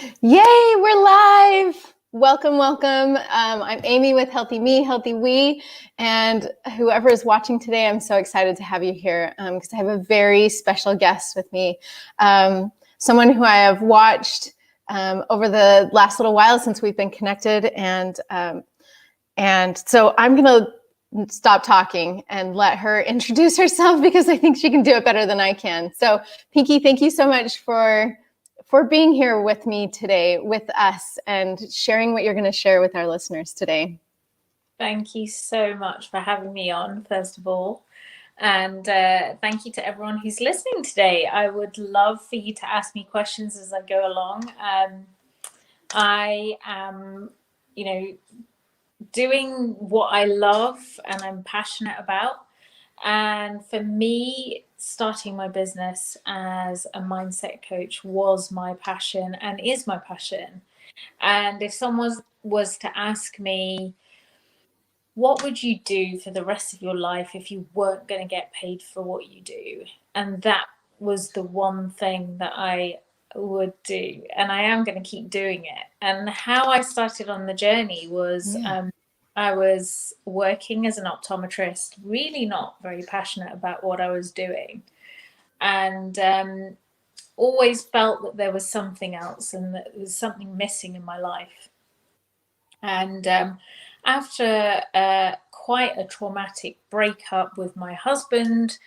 Yay, we're live. Welcome, welcome. I'm Amy with Healthy Me, Healthy We, and whoever is watching today, I'm so excited to have you here because I have a very special guest with me. Someone who I have watched over the last little while since we've been connected, and so I'm going to stop talking and let her introduce herself because I think she can do it better than I can. So, Pinky, thank you so much for being here with me today, with us, and sharing what you're going to share with our listeners today. Thank you so much for having me on, first of all. And thank you to everyone who's listening today. I would love for you to ask me questions as I go along. I am, doing what I love and I'm passionate about. And for me, starting my business as a mindset coach was my passion and is my passion. And if someone was to ask me, what would you do for the rest of your life if you weren't going to get paid for what you do? And that was the one thing that I would do. And I am going to keep doing it. And how I started on the journey was I was working as an optometrist, really not very passionate about what I was doing. And always felt that there was something else and that there was something missing in my life. And after quite a traumatic breakup with my husband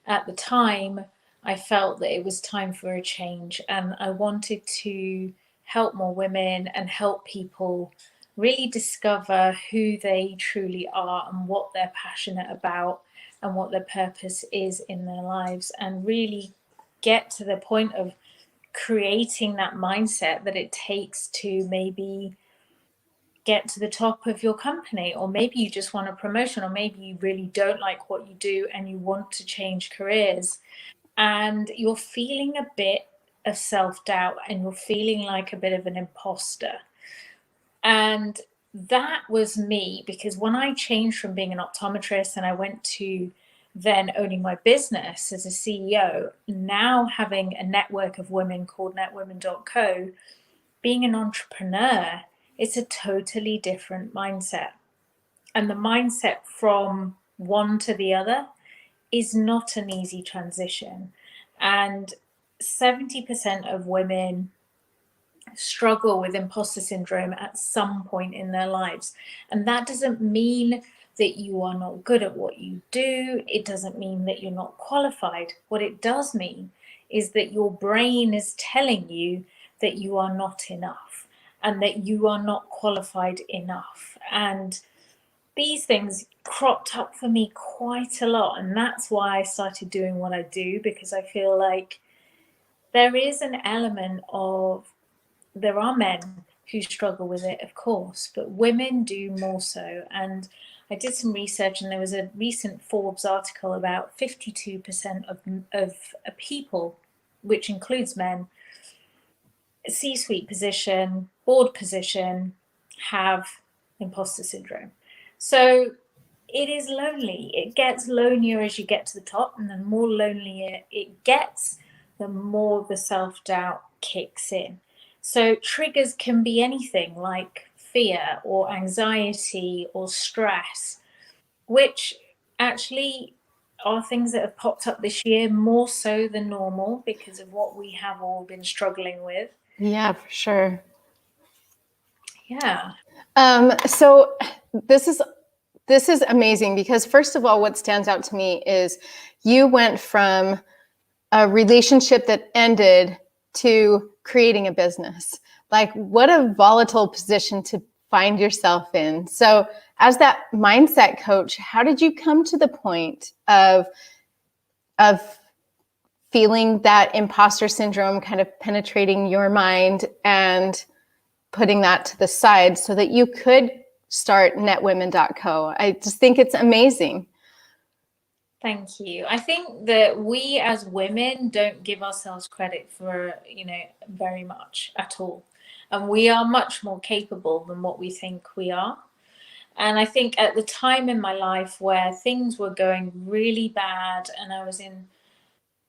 at the time, I felt that it was time for a change. And I wanted to help more women and help people really discover who they truly are and what they're passionate about and what their purpose is in their lives, and really get to the point of creating that mindset that it takes to maybe get to the top of your company, or maybe you just want a promotion, or maybe you really don't like what you do and you want to change careers and you're feeling a bit of self-doubt and you're feeling like a bit of an imposter. And that was me, because when I changed from being an optometrist and I went to then owning my business as a CEO, now having a network of women called netwomen.co, being an entrepreneur, it's a totally different mindset. And the mindset from one to the other is not an easy transition. And 70% of women struggle with imposter syndrome at some point in their lives. And that doesn't mean that you are not good at what you do. It doesn't mean that you're not qualified. What it does mean is that your brain is telling you that you are not enough and that you are not qualified enough. And these things cropped up for me quite a lot. And that's why I started doing what I do, because I feel like there is an element of, there are men who struggle with it, of course, but women do more so. And I did some research, and there was a recent Forbes article about 52% of people, which includes men, C-suite position, board position, have imposter syndrome. So it is lonely. It gets lonelier as you get to the top, and the more lonelier it gets, the more the self-doubt kicks in. So triggers can be anything like fear or anxiety or stress, which actually are things that have popped up this year more so than normal because of what we have all been struggling with. Yeah, for sure. Yeah. So this is amazing because, first of all, what stands out to me is you went from a relationship that ended to creating a business. Like, what a volatile position to find yourself in. So as that mindset coach, how did you come to the point of feeling that imposter syndrome kind of penetrating your mind and putting that to the side so that you could start netwomen.co? I just think it's amazing. Thank you. I think that we as women don't give ourselves credit for, very much at all. And we are much more capable than what we think we are. And I think at the time in my life where things were going really bad and I was in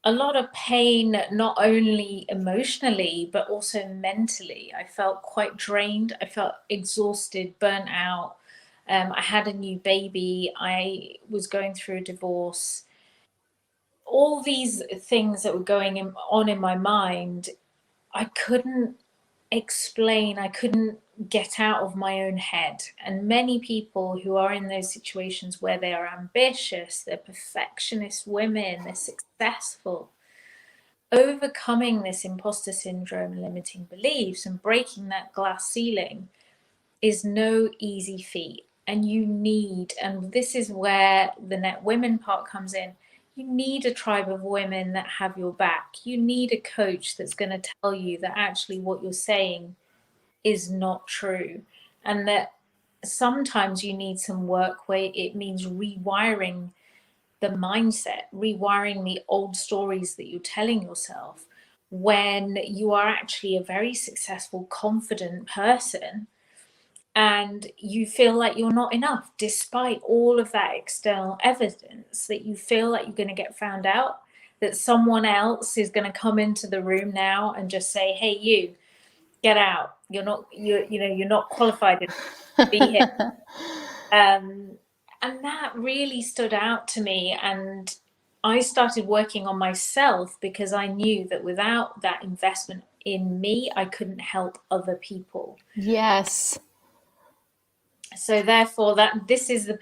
a lot of pain, not only emotionally, but also mentally. I felt quite drained. I felt exhausted, burnt out. I had a new baby. I was going through a divorce. All these things that were on in my mind, I couldn't explain. I couldn't get out of my own head. And many people who are in those situations where they are ambitious, they're perfectionist women, they're successful, overcoming this imposter syndrome, limiting beliefs, and breaking that glass ceiling is no easy feat. And this is where the Net Women part comes in. You need a tribe of women that have your back. You need a coach that's going to tell you that actually what you're saying is not true. And that sometimes you need some work where it means rewiring the mindset, rewiring the old stories that you're telling yourself when you are actually a very successful, confident person and you feel like you're not enough, despite all of that external evidence, that you feel like you're going to get found out, that someone else is going to come into the room now and just say, hey, you, get out. You're not qualified enough to be here. And that really stood out to me. And I started working on myself because I knew that without that investment in me, I couldn't help other people. Yes. So therefore, that this is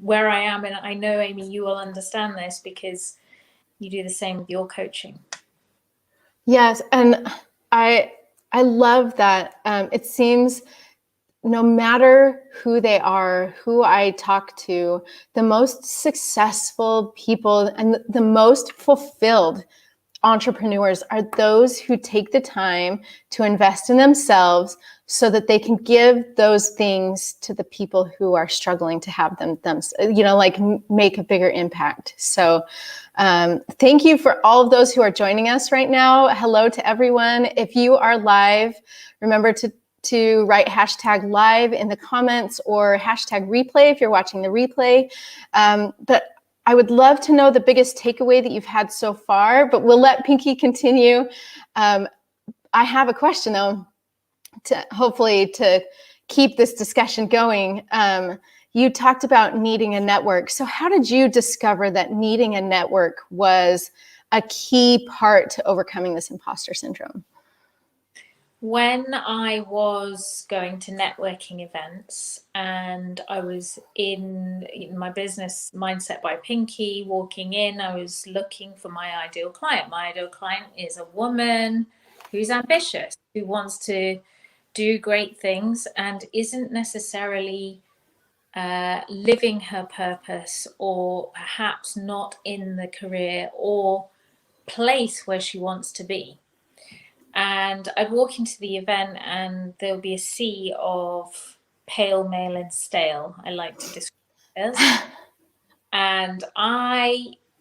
where I am, and I know, Amy, you will understand this because you do the same with your coaching. Yes, and I love that. It seems no matter who they are, who I talk to, the most successful people and the most fulfilled entrepreneurs are those who take the time to invest in themselves so that they can give those things to the people who are struggling to have them like make a bigger impact. So thank you for all of those who are joining us right now. Hello to everyone. If you are live, remember to write hashtag live in the comments or hashtag replay if you're watching the replay. But I would love to know the biggest takeaway that you've had so far, but we'll let Pinky continue. I have a question though, hopefully to keep this discussion going. You talked about needing a network. So how did you discover that needing a network was a key part to overcoming this imposter syndrome? When I was going to networking events and I was in my business mindset by Pinky, walking in, I was looking for my ideal client. My ideal client is a woman who's ambitious, who wants to do great things and isn't necessarily living her purpose, or perhaps not in the career or place where she wants to be. And I'd walk into the event and there'll be a sea of pale, male, and stale, I like to describe it as. And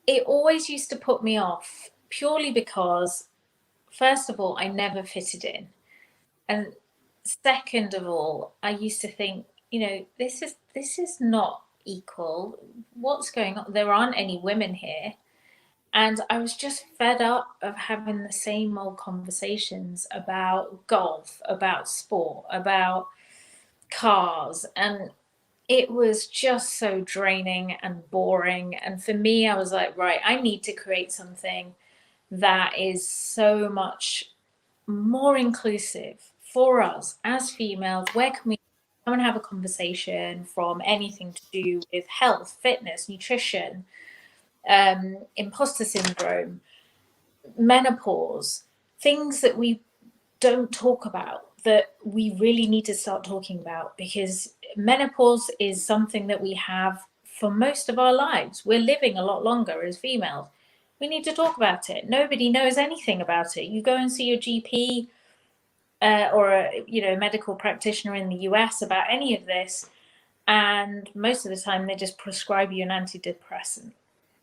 it always used to put me off purely because, first of all, I never fitted in. And second of all, I used to think, this is not equal. What's going on? There aren't any women here. And I was just fed up of having the same old conversations about golf, about sport, about cars. And it was just so draining and boring. And for me, I was like, right, I need to create something that is so much more inclusive for us as females. Where can we come and have a conversation from anything to do with health, fitness, nutrition, imposter syndrome, menopause, things that we don't talk about that we really need to start talking about, because menopause is something that we have for most of our lives. We're living a lot longer as females. We need to talk about it. Nobody knows anything about it. You go and see your GP or a medical practitioner in the US about any of this, and most of the time they just prescribe you an antidepressant.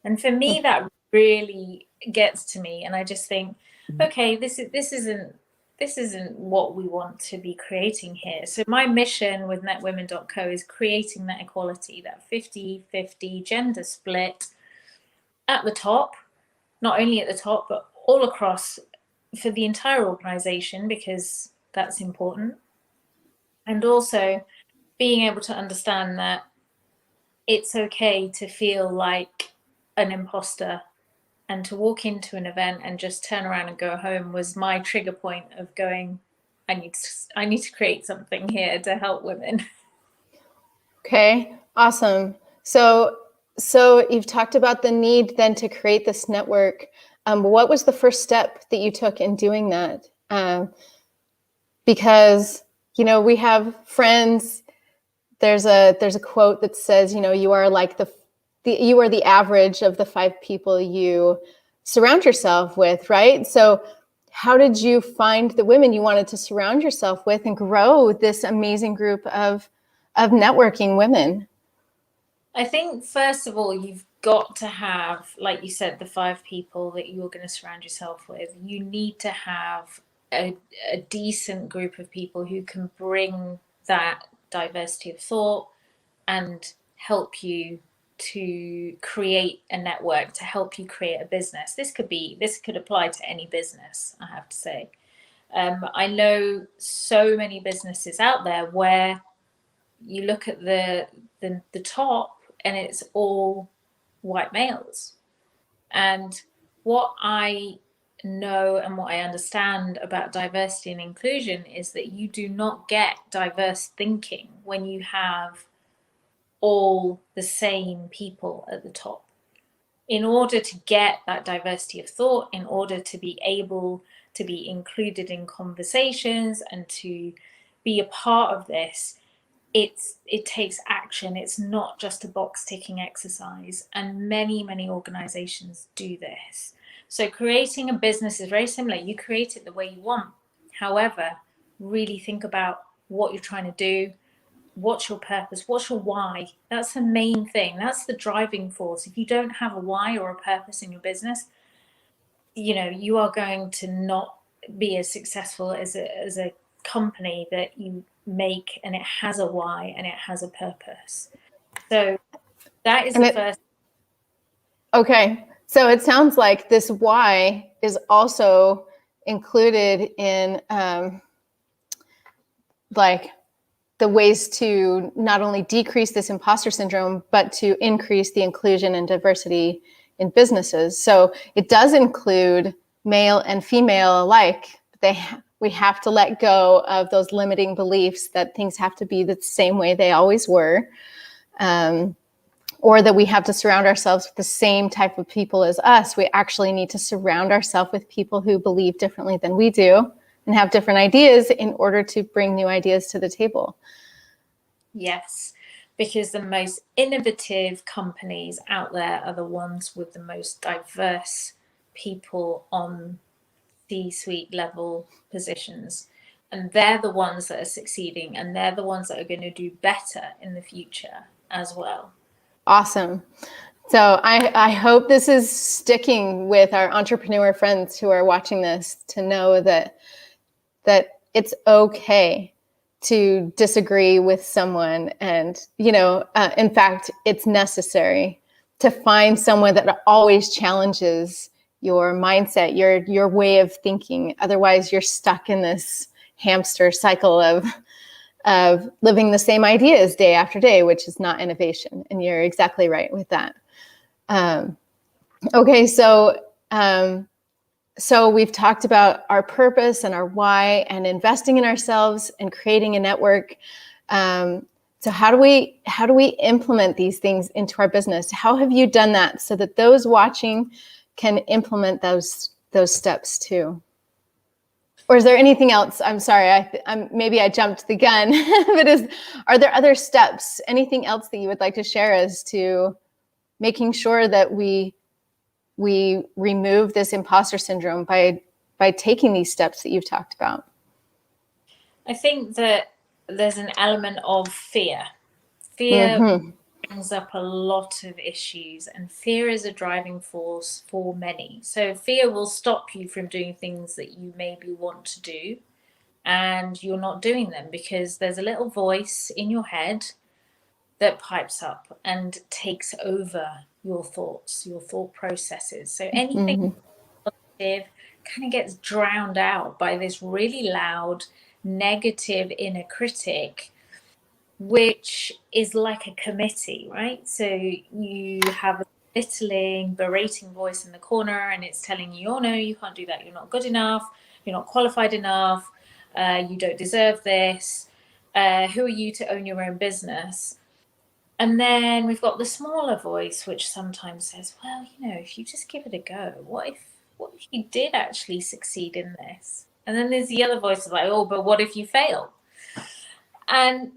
And for me, that really gets to me, and I just think, okay, this isn't what we want to be creating here. So my mission with netwomen.co is creating that equality, that 50-50 gender split at the top, not only at the top, but all across for the entire organization, because that's important. And also being able to understand that it's okay to feel like an imposter, and to walk into an event and just turn around and go home was my trigger point of going, I need to create something here to help women. Okay, awesome. So you've talked about the need then to create this network. What was the first step that you took in doing that? Because we have friends. There's a quote that says, you are like you are the average of the 5 people you surround yourself with, right? So how did you find the women you wanted to surround yourself with and grow this amazing group of networking women? I think, first of all, you've got to have, like you said, the 5 people that you're going to surround yourself with. You need to have a decent group of people who can bring that diversity of thought and help you to create a network, to help you create a business. This could apply to any business, I have to say. I know so many businesses out there where you look at the top and it's all white males. And what I know and what I understand about diversity and inclusion is that you do not get diverse thinking when you have all the same people at the top. In order to get that diversity of thought, in order to be able to be included in conversations and to be a part of this, it takes action. It's not just a box ticking exercise, and many organizations do this. So creating a business is very similar. You create it the way you want. However, really think about what you're trying to do. What's your purpose? What's your why? That's the main thing. That's the driving force. If you don't have a why or a purpose in your business, you are going to not be as successful as a company that you make and it has a why and it has a purpose. So that is the first. Okay, so it sounds like this why is also included in like the ways to not only decrease this imposter syndrome, but to increase the inclusion and diversity in businesses. So it does include male and female alike. We have to let go of those limiting beliefs that things have to be the same way they always were, or that we have to surround ourselves with the same type of people as us. We actually need to surround ourselves with people who believe differently than we do and have different ideas in order to bring new ideas to the table. Yes, because the most innovative companies out there are the ones with the most diverse people on C-suite level positions. And they're the ones that are succeeding, and they're the ones that are going to do better in the future as well. Awesome. So I hope this is sticking with our entrepreneur friends who are watching this, to know that it's okay to disagree with someone. And, in fact, it's necessary to find someone that always challenges your mindset, your way of thinking. Otherwise, you're stuck in this hamster cycle of living the same ideas day after day, which is not innovation. And you're exactly right with that. Okay, so we've talked about our purpose and our why and investing in ourselves and creating a network. So how do we implement these things into our business? How have you done that so that those watching can implement those steps too? Or is there anything else? I'm sorry, maybe I jumped the gun, but are there other steps, anything else that you would like to share as to making sure that we remove this imposter syndrome by taking these steps that you've talked about? I think that there's an element of fear. Fear brings up a lot of issues, and fear is a driving force for many. So fear will stop you from doing things that you maybe want to do, and you're not doing them because there's a little voice in your head that pipes up and takes over your thoughts, your thought processes. So anything positive kind of gets drowned out by this really loud, negative inner critic, which is like a committee, right? So you have a belittling, berating voice in the corner, and it's telling you, oh no, you can't do that. You're not good enough. You're not qualified enough. You don't deserve this. Who are you to own your own business? And then we've got the smaller voice, which sometimes says, well, if you just give it a go, what if you did actually succeed in this? And then there's the other voice like, oh, but what if you fail? And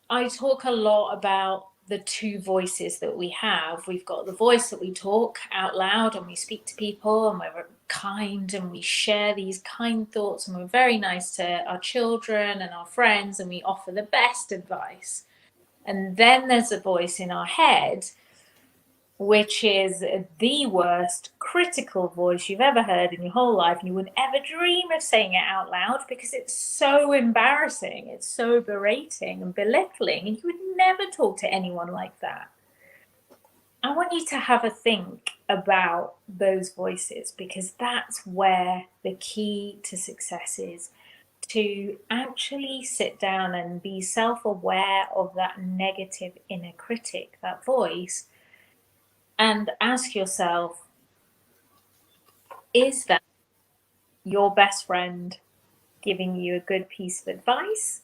I talk a lot about the two voices that we have. We've got the voice that we talk out loud and we speak to people and we're kind and we share these kind thoughts and we're very nice to our children and our friends and we offer the best advice. And then there's a voice in our head, which is the worst critical voice you've ever heard in your whole life. And you wouldn't ever dream of saying it out loud because it's so embarrassing. It's so berating and belittling. And you would never talk to anyone like that. I want you to have a think about those voices because that's where the key to success is. To actually sit down and be self-aware of that negative inner critic, that voice, and ask yourself, is that your best friend giving you a good piece of advice?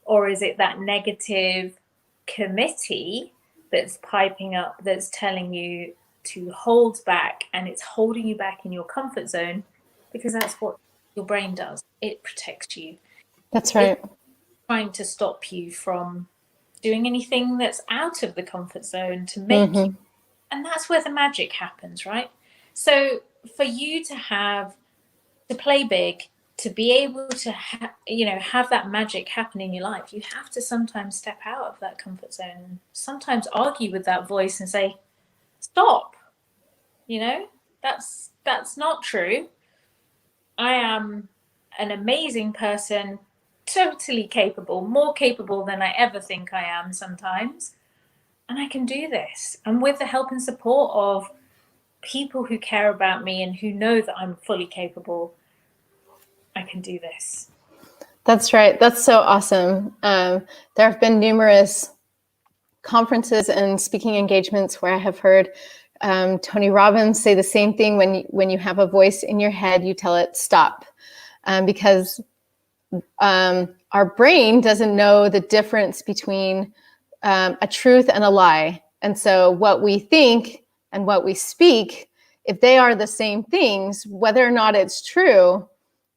Or is it that negative committee that's piping up, that's telling you to hold back, and it's holding you back in your comfort zone because that's what your brain does. It protects you. That's right. It's trying to stop you from doing anything that's out of the comfort zone to make you. And that's where the magic happens, right? So for you to play big, to be able to have that magic happen in your life, you have to sometimes step out of that comfort zone and sometimes argue with that voice and say, stop, that's not true. I am an amazing person, totally capable, more capable than I ever think I am sometimes. And I can do this. And with the help and support of people who care about me and who know that I'm fully capable, I can do this. That's right. That's so awesome. There have been numerous conferences and speaking engagements where I have heard Tony Robbins say the same thing. When you have a voice in your head, you tell it stop, because our brain doesn't know the difference between a truth and a lie. And so what we think and what we speak, if they are the same things, whether or not it's true,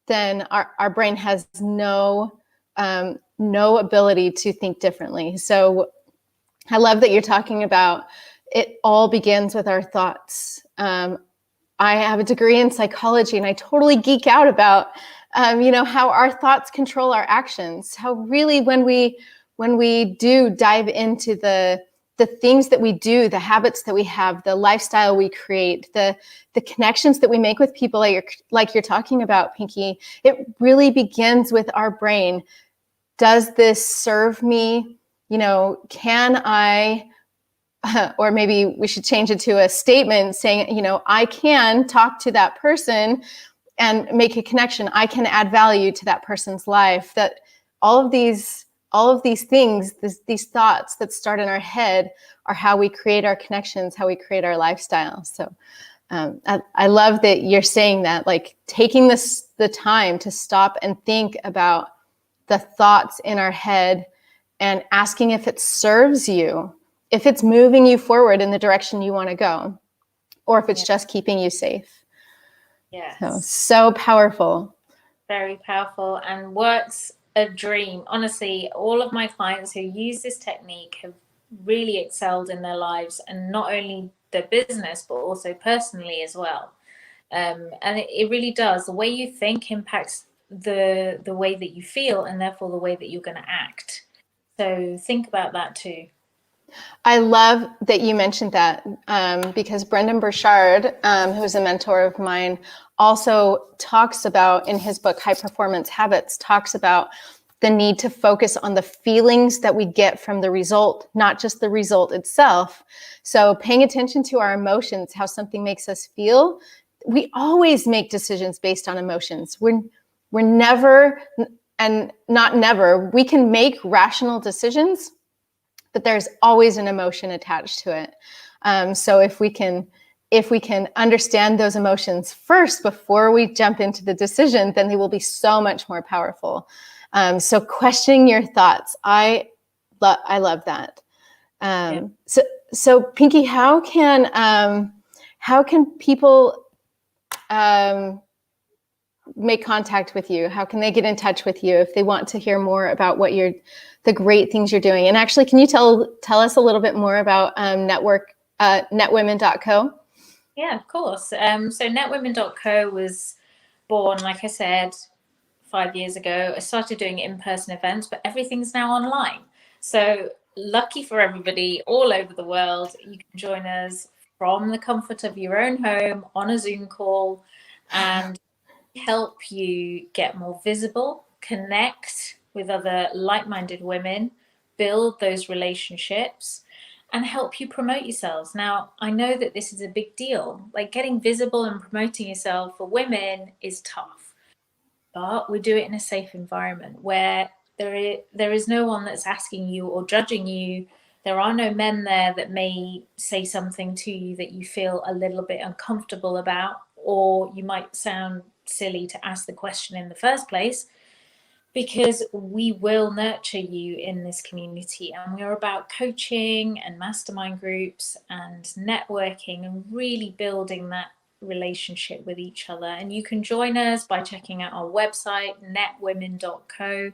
then our brain has no ability to think differently. So I love that you're talking about it all begins with our thoughts. I have a degree in psychology and I totally geek out about how our thoughts control our actions, how really when we do dive into the things that we do, the habits that we have, the lifestyle we create, the connections that we make with people like you're talking about, Pinky, it really begins with our brain. Does this serve me? Can I, or maybe we should change it to a statement saying, I can talk to that person and make a connection. I can add value to that person's life. That all of these things, these thoughts that start in our head are how we create our connections, how we create our lifestyle. So I love that you're saying that, like taking the time to stop and think about the thoughts in our head and asking if it serves you, if it's moving you forward in the direction you want to go, or if it's just keeping you safe. Yes. So powerful. Very powerful and works a dream. Honestly, all of my clients who use this technique have really excelled in their lives, and not only their business, but also personally as well. And it really does. The way you think impacts the way that you feel, and therefore the way that you're going to act. So think about that too. I love that you mentioned that because Brendan Burchard, who's a mentor of mine, also talks about in his book, High Performance Habits, talks about the need to focus on the feelings that we get from the result, not just the result itself. So paying attention to our emotions, how something makes us feel. We always make decisions based on emotions. We're never, and not never, we can make rational decisions, but there's always an emotion attached to it. So if we can understand those emotions first before we jump into the decision, then they will be so much more powerful. So questioning your thoughts, I love that. So Pinky, how can people make contact with you? How can they get in touch with you if they want to hear more about what the great things you're doing? And actually, can you tell us a little bit more about netwomen.co? Yeah, of course. So netwomen.co was born, like I said, 5 years ago. I started doing in-person events, but everything's now online. So lucky for everybody all over the world, you can join us from the comfort of your own home on a Zoom call and help you get more visible, connect with other like-minded women, build those relationships, and help you promote yourselves. Now, I know that this is a big deal. Like, getting visible and promoting yourself for women is tough, but we do it in a safe environment where there is no one that's asking you or judging you. There are no men there that may say something to you that you feel a little bit uncomfortable about, or you might sound silly to ask the question in the first place, because we will nurture you in this community. And we're about coaching and mastermind groups and networking and really building that relationship with each other. And you can join us by checking out our website, netwomen.co.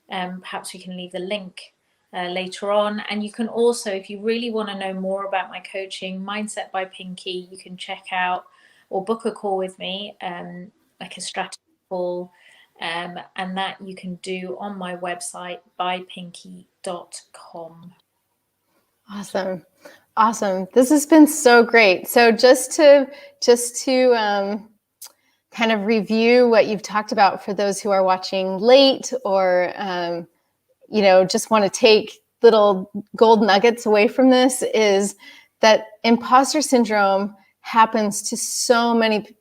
Perhaps we can leave the link later on. And you can also, if you really want to know more about my coaching, Mindset by Pinky, you can check out or book a call with me, like a strategy call. And that you can do on my website, bypinky.com. Awesome. This has been so great. So just to kind of review what you've talked about for those who are watching late, or just want to take little gold nuggets away from this, is that imposter syndrome happens to so many.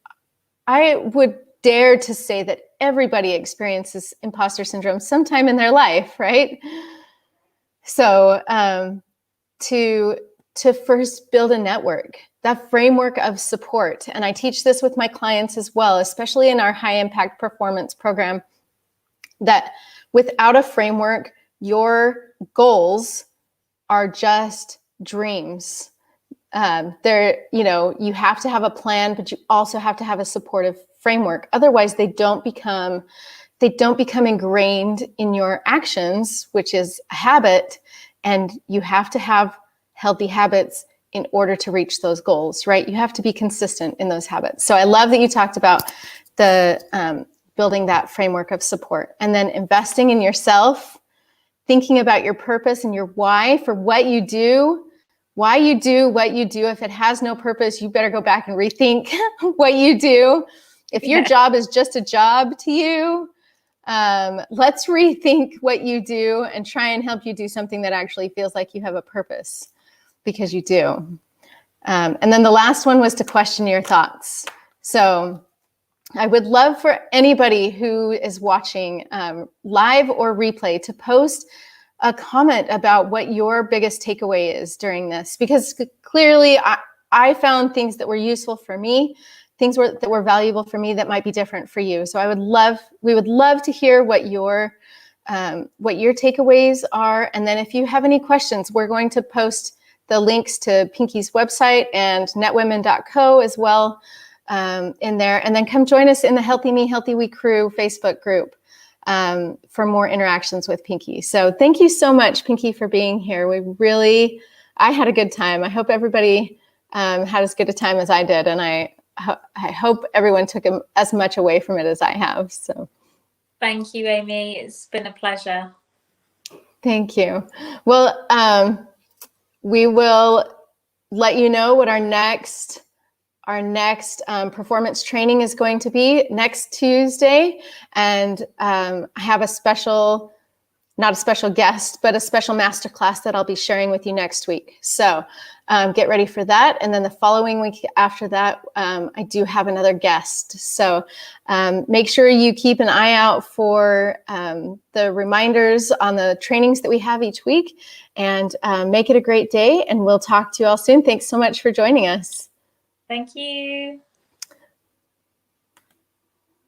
I would dare to say that everybody experiences imposter syndrome sometime in their life, right? So to first build a network, that framework of support. And I teach this with my clients as well, especially in our high impact performance program, that without a framework, your goals are just dreams. You have to have a plan, but you also have to have a supportive framework. Otherwise, they don't become ingrained in your actions, which is a habit. And you have to have healthy habits in order to reach those goals, right? You have to be consistent in those habits. So I love that you talked about the building that framework of support, and then investing in yourself, thinking about your purpose and your why for what you do. Why you do what you do. If it has no purpose, you better go back and rethink what you do. If your job is just a job to you, let's rethink what you do and try and help you do something that actually feels like you have a purpose, because you do. And then the last one was to question your thoughts. So I would love for anybody who is watching live or replay to post a comment about what your biggest takeaway is during this, because clearly I found things that were useful for me, that were valuable for me that might be different for you. So we would love to hear what your takeaways are. And then if you have any questions, we're going to post the links to Pinky's website and netwomen.co as well in there. And then come join us in the Healthy Me, Healthy We crew Facebook group for more interactions with Pinky. So thank you so much, Pinky, for being here. I had a good time. I hope everybody had as good a time as I did. And I hope everyone took as much away from it as I have. So thank you, Amy. It's been a pleasure. Thank you. Well, we will let you know what our next our next performance training is going to be next Tuesday. And I have a special, not a special guest, but a special masterclass that I'll be sharing with you next week. So get ready for that. And then the following week after that, I do have another guest. So make sure you keep an eye out for the reminders on the trainings that we have each week, and make it a great day. And we'll talk to you all soon. Thanks so much for joining us. Thank you.